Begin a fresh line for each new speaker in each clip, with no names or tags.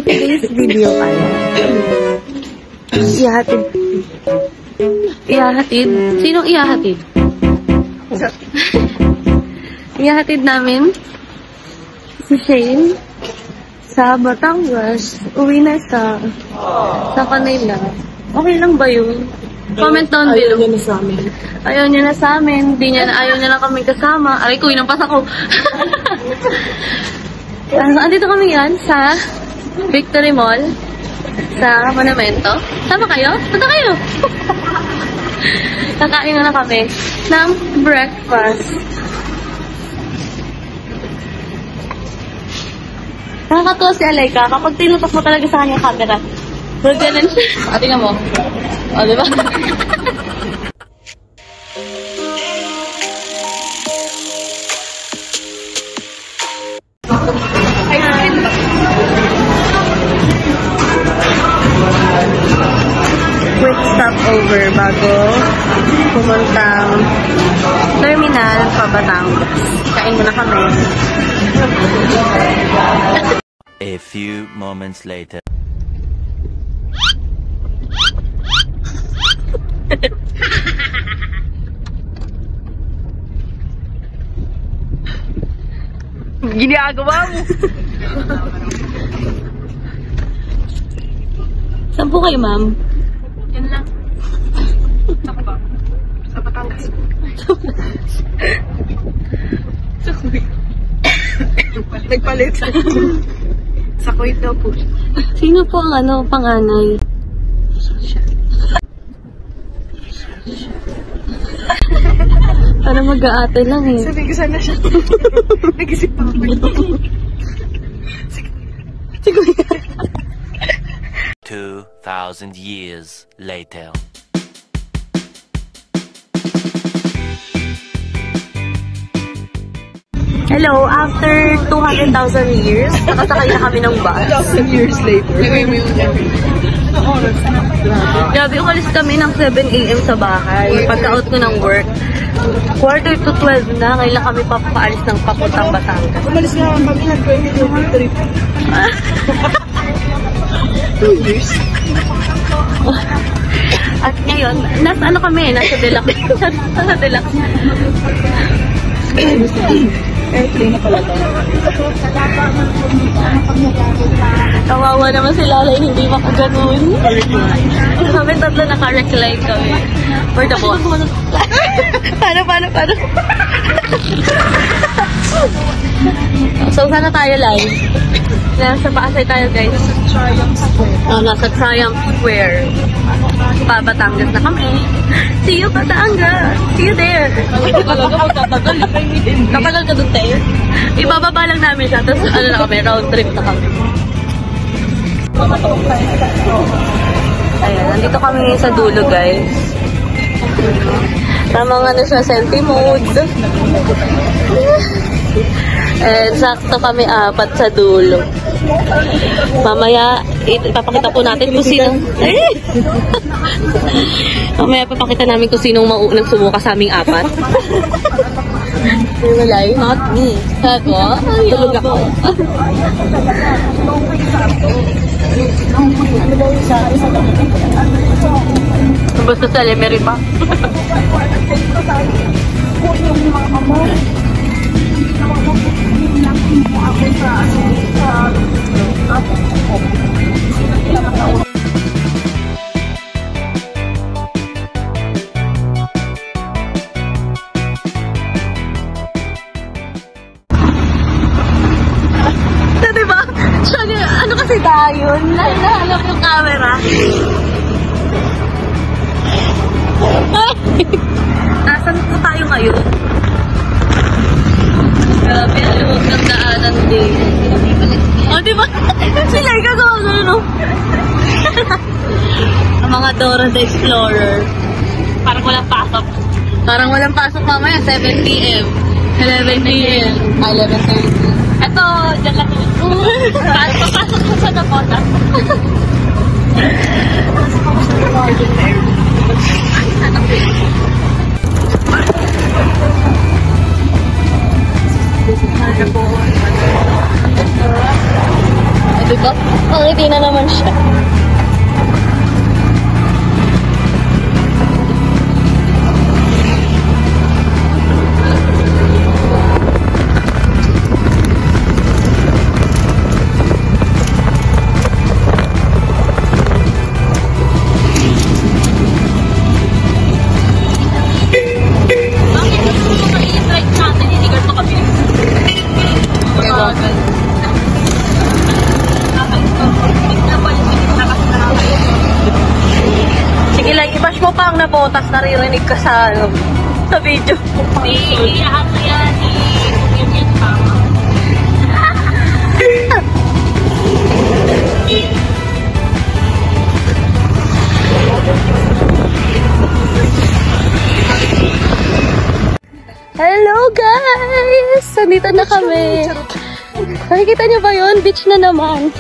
today's video ay ihahatid. Sinong ihahatid? Ihahatid namin si Shane sa Batangas. Uwi na siya sa kanila. Okay lang ba yun? Comment down below. Ayaw niya na sa amin. Ayaw niya na sa amin. Ayaw niya na kami kasama. Aray ko, inampas ako. Andito kami yan sa Victory Mall sa Monumento. Sama kayo? Punta kayo! Kakain na kami ng breakfast. Nakakatuwa si Alayka kapag tinutok mo talaga sa kanyang camera. Pero ganun siya. Tingnan mo. O, diba? Quick stopover bago pumuntang terminal pa Batangas. Kain muna kami.
A few moments later.
Ginagawa mo. Saan po kayo, ma'am?
Yan lang. Saan ba? Sa Batangas. Sa Kuwait. Nagpalit. Sa Kuwait daw po.
Sino po ang panganay? Para mag-aate lang eh.
Sabi ko sana siya. Nag-isip pa ako.
Sige.
2,000 years later.
Hello, after 200,000 years, nakasakay na kami ng bus.
2,000 years later.
Grabe, umalis kami ng 7 AM sa bahay. Pagka-out ko ng work, 11:45 na, kailan kami papaalis ng papuntang Batangas.
Umalis nga kami ng 2023. 2 years.
At ngayon, nasa Deluxe. Nasa Deluxe.
Airplane na pala ito.
Kawawa naman si Lalay, hindi makaganon. Kami tatlo naka-recline kami. For the boss. Paano? So, sana tayo live. Nasa Pasay tayo, guys. Nasa Triumph Square. Batangas na kami. See you, Batangas! See you there!
Talaga magtatagal.
Katagal ka doon tayo. Ibababa lang namin siya, tapos na kami, round trip na kami. Ayan, nandito kami sa dulo, guys. Tamang senti mode. And sakto kami 4 sa dulo. Mamaya, ipapakita po natin kung sino. Mamaya, ipapakita namin kung sinong maunang sumuka sa aming 4. Walay, not me. Ako? Tulog ako. Basta sa Lemery pa. Diba? Ano kasi dayon? Nahalap yung camera. Nasaan po tayo ngayon? Grabe, alam ng daanan din. O, diba? Sila yung gagawa gano'n, no? Ang mga Dora the Explorer. Parang walang pasok. Parang walang pasok mamaya, 7 PM. 11 AM. 11:30. Ito, dyan lang. Papasok ko sa Dakota. ba? Pangiti na naman siya. Sige lang, i-bash mo pa ang nabotas, naririnig ka sa, sa video.
Iiyahan ko yan. Iiyahan yan tama.
Hello guys! Nandito na kami. Nakikita niyo ba yun? Beach na naman.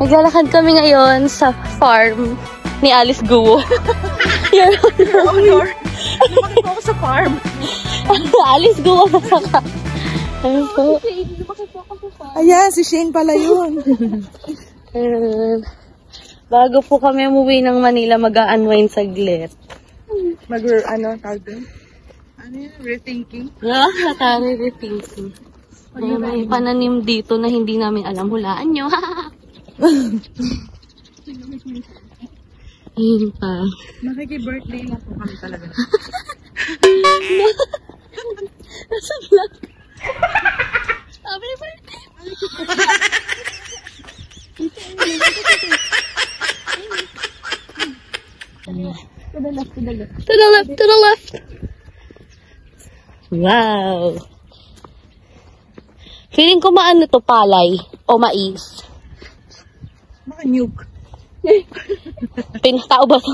Naglalakad kami ngayon sa farm ni Alice Guo. Your
Honor. Lumaki po ako sa farm.
Alice Guo masaka. Ayun po.
Ayan, si Shane pala yun.
Ayun. Bago po kami umuwi ng Manila, mag-a-unwind saglit.
Tawag doon? Ano yun? Rethinking?
Natari rethinking. May pananim dito na hindi namin alam. Hulaan nyo. Ayun pa.
Makiki-birthday na po kami talaga.
Nasa vlog. Happy birthday! To the left, to the left. To the left, to the left. Wow. Feeling ko maano to, palay o mais.
Maka-nuke.
Pinatao ba to?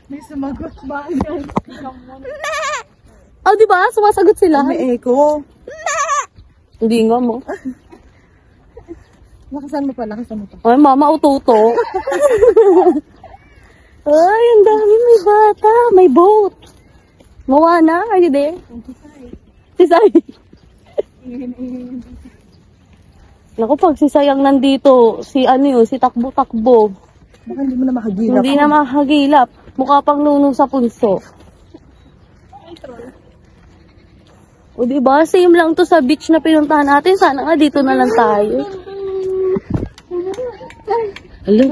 May sumagot ba?
Oh, di ba? Sumasagot sila.
May echo.
Hindi nga mo.
Lakasan mo pa, lakasan mo pa.
Ay, mama, ututo. Ay, ang dami, may bata. May boat. Moana, are you there? Si Sai. Naku, pag si Sayang nandito, si takbo-takbo.
Baka hindi mo na makagilap.
Hindi na makagilap. Mukha pang nunong sa punso. O diba, same lang to sa beach na pinuntahan natin. Sana nga dito na lang tayo. Hello?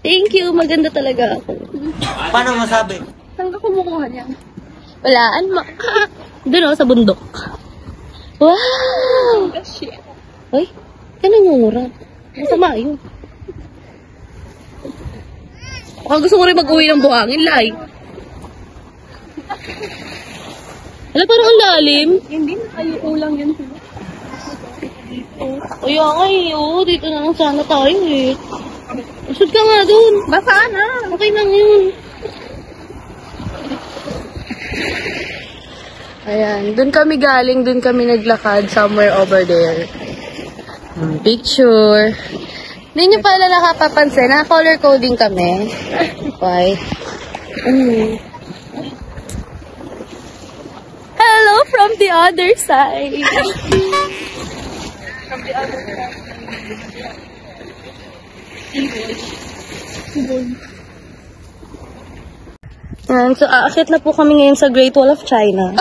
Thank you, maganda talaga ako.
Paano masabi?
Saan ka kumukuha niyan? Walaan mo. Doon ako sa bundok. Wow! Ay, yan ang ngungurap. Masama yun. Baka gusto ko rin mag-uwi ng buhangin, Lai. Wala, parang ang lalim.
Hindi na kayo ulang yun.
Kaya nga eh, oo, dito na lang sana tayo eh. Usod ka nga dun.
Basa na.
Okay lang yun. Ayan, dun kami galing, dun kami naglakad, somewhere over there. Picture. Hindi nyo pala nakapapansin, color coding kami. Bye. Hello from the other side.
From the other side.
Yan, so aakit na po kami ngayon sa Great Wall of China.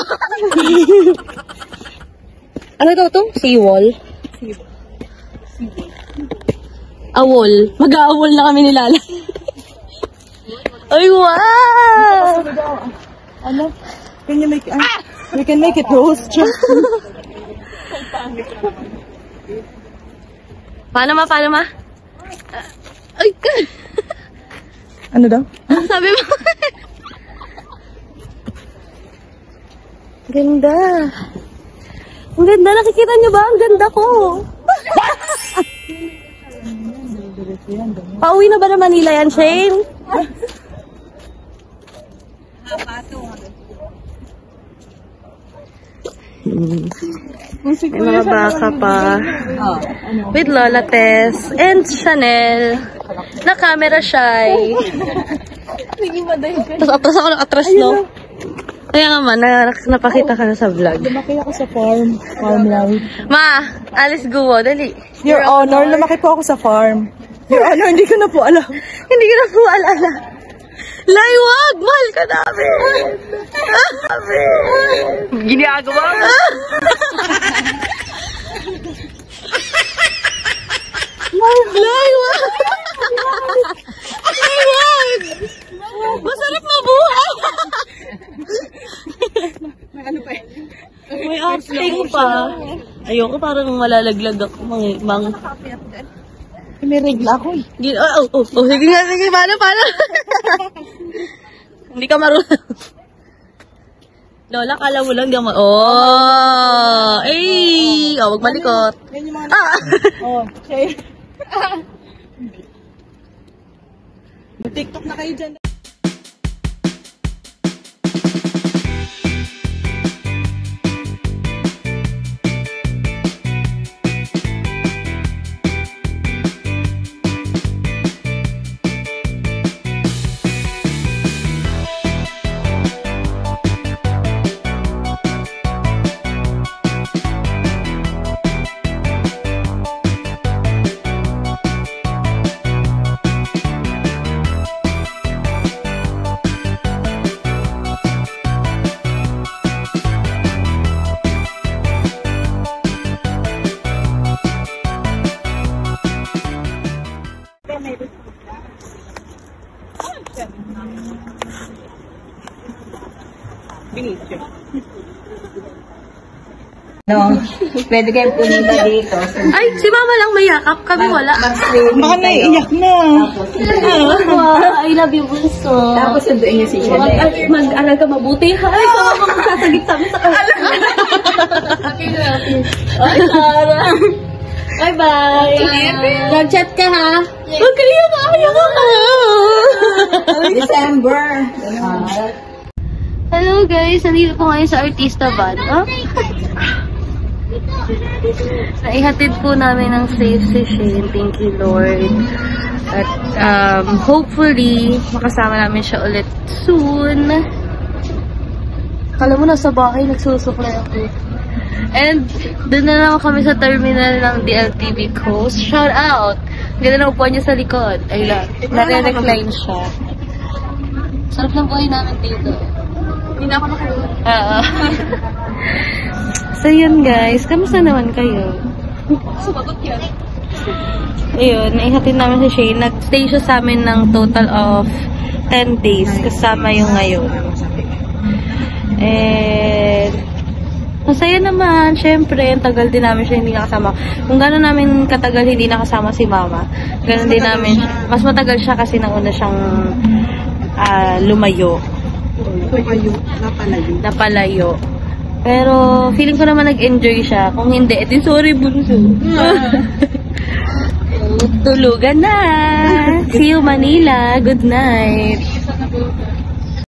Ano daw to? Seawall? Awol. Mag-aawol na kami nilala. Ay, wow!
Ano? Can you make we can make it roast.
Paano ma? Ay,
Ano daw?
sabi mo? Ganda. Ang ganda. Nakikita niyo ba? Ang ganda ko. Pauwi na ba na Manila yan, Shane? May mga baka pa. With Lola Tess and Chanel. Na camera shy. Tapos atras ako ng atras, no? Kaya nga man, napakita ka na sa vlog.
Lumaki ako sa farm. Farm life.
Ma, Alice Guo, dali.
Your Honor, lumaki po ako sa farm. Your Honor, hindi ko na po alam.
Hindi ko na po alala. Laywag! Mahal ka namin! Ginagawa mo! Laywag! Laywag! Masarap mabuhay! May acting pa. Ayoko, parang malalaglag ako.
May regla ako eh.
Sige nga, sige. Paano? Hindi ka marunong. Lola, kala mo lang di ako wag malikot.
Yan yung mga share. TikTok na kayo dyan.
No, pwede kayo pumunta dito.
Ay, si mama lang mayakap. Kami wala.
Baka naiiyak na.
I love you, bunso.
Tapos sunduin niyo si Shade.
Mag-aral ka mabuti. Ay, mama magsasagit sa amin sa kalan. Ay, Sarah. Bye-bye. Mag-chat ka, ha? Huwag kayo maayak ako.
December.
Hello guys, nandito po ngayon sa Artista Van. Naihatid po namin ng safe si Shane. Thank you, Lord. At hopefully, makasama namin siya ulit soon. Kala mo nasa bahay, nagsusuklay ako. And, doon na naman kami sa terminal ng DLTV Coast. Shout out! Ganda na upuan niya sa likod. Ayun, nare-recline siya. Sarap ng buhay namin dito.
Hindi na ako makalala.
Oo. So yun guys, kamusta naman kayo?
Sumagot yan.
Ayun, naihatid namin si Shane. Nag-stay siya sa amin ng total of 10 days kasama yung ngayon. And masaya naman, syempre, ang tagal din namin siya hindi nakasama. Kung gano'n namin katagal hindi nakasama si mama, gano'n din namin, mas matagal siya kasi nauna siyang lumayo. Napalayo. Pero, feeling ko naman nag-enjoy siya. Kung hindi, edi sorry, bunso. Tulugan na! See you, Manila. Good night.